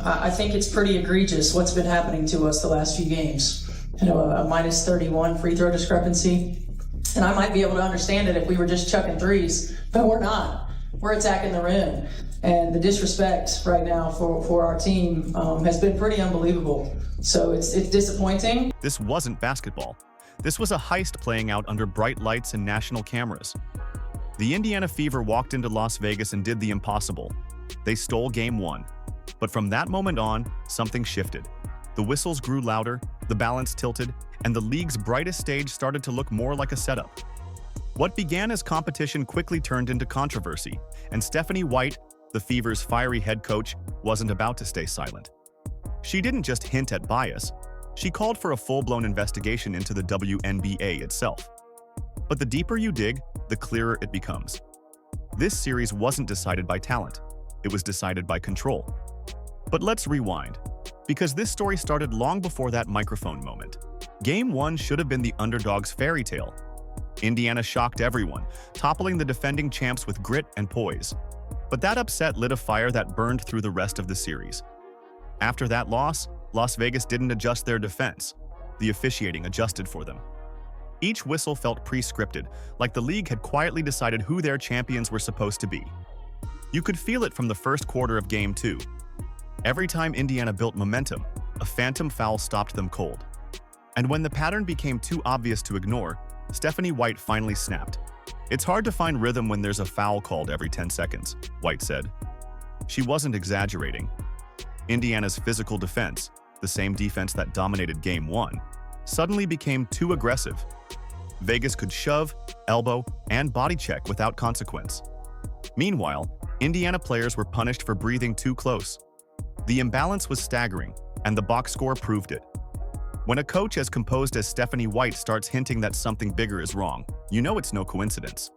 I think it's pretty egregious what's been happening to us the last few games. A minus 31 free throw discrepancy. And I might be able to understand it if we were just chucking threes, but we're not. We're attacking the rim. And the disrespect right now for our team has been pretty unbelievable. So it's disappointing. This wasn't basketball. This was a heist playing out under bright lights and national cameras. The Indiana Fever walked into Las Vegas and did the impossible. They stole Game 1. But from that moment on, something shifted. The whistles grew louder, the balance tilted, and the league's brightest stage started to look more like a setup. What began as competition quickly turned into controversy, and Stephanie White, the Fever's fiery head coach, wasn't about to stay silent. She didn't just hint at bias, she called for a full-blown investigation into the WNBA itself. But the deeper you dig, the clearer it becomes. This series wasn't decided by talent, it was decided by control. But let's rewind, because this story started long before that microphone moment. Game 1 should have been the underdog's fairy tale. Indiana shocked everyone, toppling the defending champs with grit and poise. But that upset lit a fire that burned through the rest of the series. After that loss, Las Vegas didn't adjust their defense. The officiating adjusted for them. Each whistle felt pre-scripted, like the league had quietly decided who their champions were supposed to be. You could feel it from the first quarter of Game 2. Every time Indiana built momentum, a phantom foul stopped them cold. And when the pattern became too obvious to ignore, Stephanie White finally snapped. "It's hard to find rhythm when there's a foul called every 10 seconds, White said. She wasn't exaggerating. Indiana's physical defense, the same defense that dominated Game 1, suddenly became too aggressive. Vegas could shove, elbow, and body check without consequence. Meanwhile, Indiana players were punished for breathing too close. The imbalance was staggering, and the box score proved it. When a coach as composed as Stephanie White starts hinting that something bigger is wrong, you know it's no coincidence.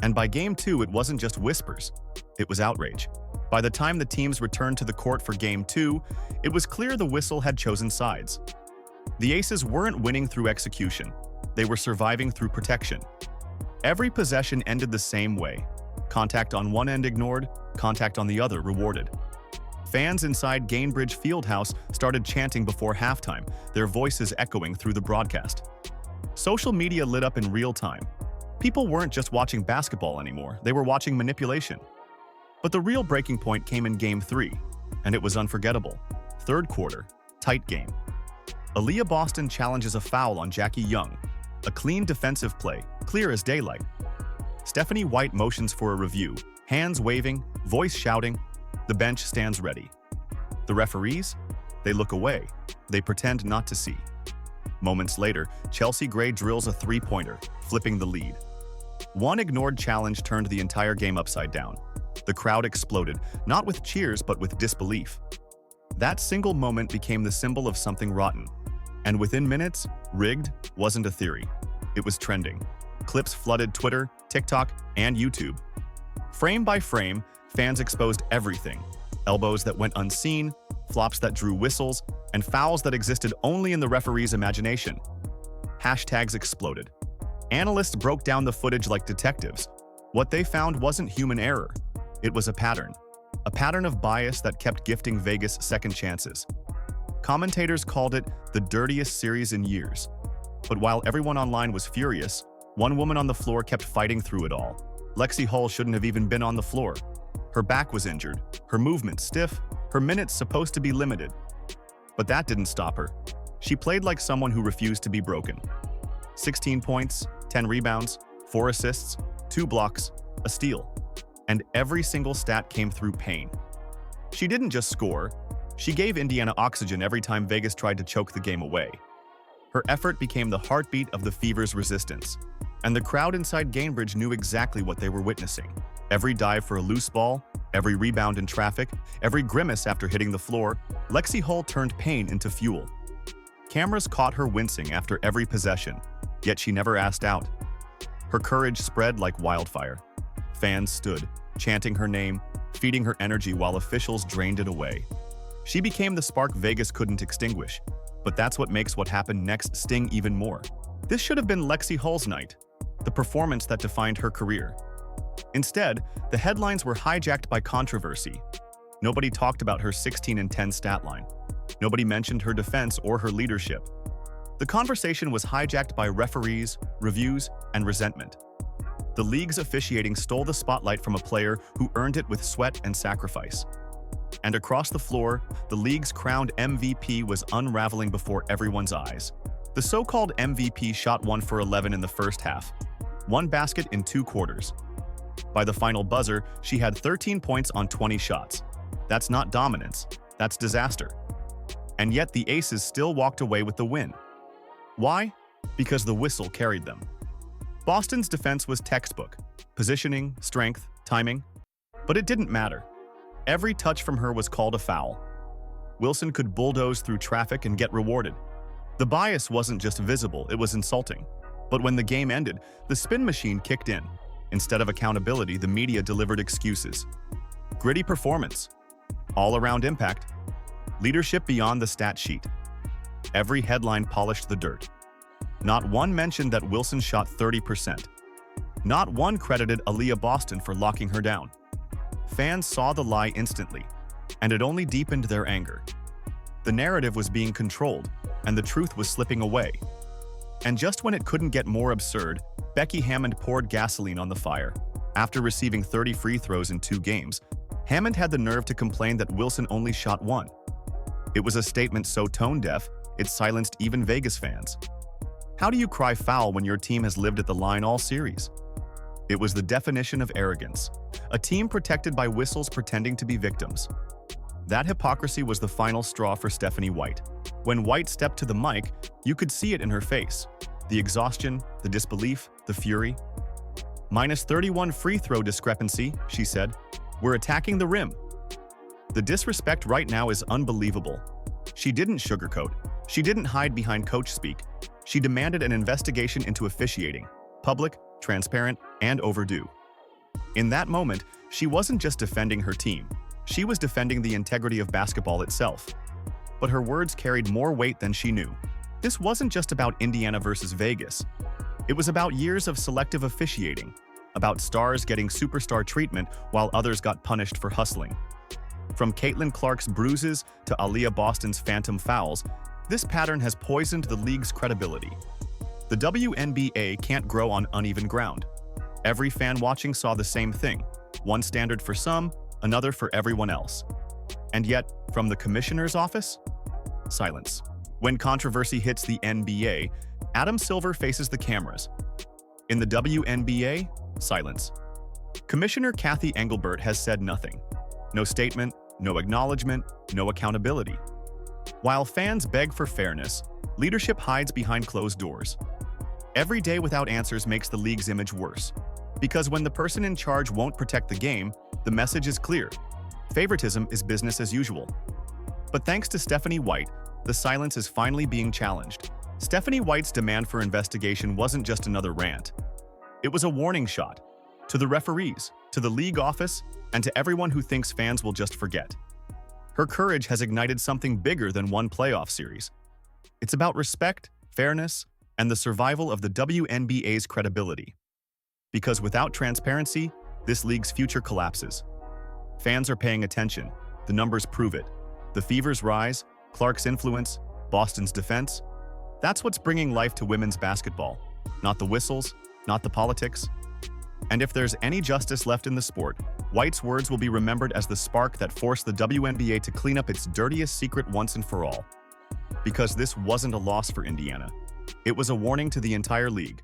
And by Game 2, it wasn't just whispers, it was outrage. By the time the teams returned to the court for Game 2, it was clear the whistle had chosen sides. The Aces weren't winning through execution, they were surviving through protection. Every possession ended the same way. Contact on one end ignored, contact on the other rewarded. Fans inside Gainbridge Fieldhouse started chanting before halftime, their voices echoing through the broadcast. Social media lit up in real time. People weren't just watching basketball anymore, they were watching manipulation. But the real breaking point came in Game 3, and it was unforgettable. Third quarter, tight game. Aaliyah Boston challenges a foul on Jackie Young, a clean defensive play, clear as daylight. Stephanie White motions for a review, hands waving, voice shouting. The bench stands ready. The referees? They look away. They pretend not to see. Moments later, Chelsea Gray drills a three-pointer, flipping the lead. One ignored challenge turned the entire game upside down. The crowd exploded, not with cheers but with disbelief. That single moment became the symbol of something rotten. And within minutes, rigged wasn't a theory. It was trending. Clips flooded Twitter, TikTok, and YouTube. Frame by frame, fans exposed everything. Elbows that went unseen, flops that drew whistles, and fouls that existed only in the referee's imagination. Hashtags exploded. Analysts broke down the footage like detectives. What they found wasn't human error. It was a pattern of bias that kept gifting Vegas second chances. Commentators called it the dirtiest series in years. But while everyone online was furious, one woman on the floor kept fighting through it all. Lexi Hull shouldn't have even been on the floor. Her back was injured, her movement stiff, her minutes supposed to be limited. But that didn't stop her. She played like someone who refused to be broken. 16 points, 10 rebounds, 4 assists, 2 blocks, a steal. And every single stat came through pain. She didn't just score, she gave Indiana oxygen every time Vegas tried to choke the game away. Her effort became the heartbeat of the Fever's resistance. And the crowd inside Gainbridge knew exactly what they were witnessing. Every dive for a loose ball, every rebound in traffic, every grimace after hitting the floor, Lexi Hull turned pain into fuel. Cameras caught her wincing after every possession, yet she never asked out. Her courage spread like wildfire. Fans stood, chanting her name, feeding her energy while officials drained it away. She became the spark Vegas couldn't extinguish, but that's what makes what happened next sting even more. This should have been Lexi Hull's night, the performance that defined her career. Instead, the headlines were hijacked by controversy. Nobody talked about her 16-10 stat line. Nobody mentioned her defense or her leadership. The conversation was hijacked by referees, reviews, and resentment. The league's officiating stole the spotlight from a player who earned it with sweat and sacrifice. And across the floor, the league's crowned MVP was unraveling before everyone's eyes. The so-called MVP shot 1 for 11 in the first half, 1 basket in 2 quarters. By the final buzzer, she had 13 points on 20 shots. That's not dominance, that's disaster. And yet the Aces still walked away with the win. Why? Because the whistle carried them. Boston's defense was textbook: positioning, strength, timing. But it didn't matter. Every touch from her was called a foul. Wilson could bulldoze through traffic and get rewarded. The bias wasn't just visible, it was insulting. But when the game ended, the spin machine kicked in. Instead of accountability, the media delivered excuses. Gritty performance, all-around impact, leadership beyond the stat sheet. Every headline polished the dirt. Not one mentioned that Wilson shot 30%. Not one credited Aaliyah Boston for locking her down. Fans saw the lie instantly, and it only deepened their anger. The narrative was being controlled, and the truth was slipping away. And just when it couldn't get more absurd, Becky Hammond poured gasoline on the fire. After receiving 30 free throws in 2 games, Hammond had the nerve to complain that Wilson only shot 1. It was a statement so tone-deaf, it silenced even Vegas fans. How do you cry foul when your team has lived at the line all series? It was the definition of arrogance, a team protected by whistles pretending to be victims. That hypocrisy was the final straw for Stephanie White. When White stepped to the mic, you could see it in her face. The exhaustion, the disbelief, the fury. "Minus 31 free throw discrepancy," she said. "We're attacking the rim." The disrespect right now is unbelievable. She didn't sugarcoat. She didn't hide behind coach speak. She demanded an investigation into officiating, public, transparent, and overdue. In that moment, she wasn't just defending her team. She was defending the integrity of basketball itself. But her words carried more weight than she knew. This wasn't just about Indiana versus Vegas. It was about years of selective officiating, about stars getting superstar treatment while others got punished for hustling. From Caitlin Clark's bruises to Aaliyah Boston's phantom fouls, this pattern has poisoned the league's credibility. The WNBA can't grow on uneven ground. Every fan watching saw the same thing: one standard for some, another for everyone else. And yet, from the commissioner's office? Silence. When controversy hits the NBA, Adam Silver faces the cameras. In the WNBA, silence. Commissioner Kathy Engelbert has said nothing. No statement, no acknowledgement, no accountability. While fans beg for fairness, leadership hides behind closed doors. Every day without answers makes the league's image worse. Because when the person in charge won't protect the game, the message is clear: favoritism is business as usual. But thanks to Stephanie White, the silence is finally being challenged. Stephanie White's demand for investigation wasn't just another rant. It was a warning shot to the referees, to the league office, and to everyone who thinks fans will just forget. Her courage has ignited something bigger than one playoff series. It's about respect, fairness, and the survival of the WNBA's credibility. Because without transparency, this league's future collapses. Fans are paying attention. The numbers prove it. The Fever's rise, Clark's influence, Boston's defense. That's what's bringing life to women's basketball. Not the whistles, not the politics. And if there's any justice left in the sport, White's words will be remembered as the spark that forced the WNBA to clean up its dirtiest secret once and for all. Because this wasn't a loss for Indiana. It was a warning to the entire league.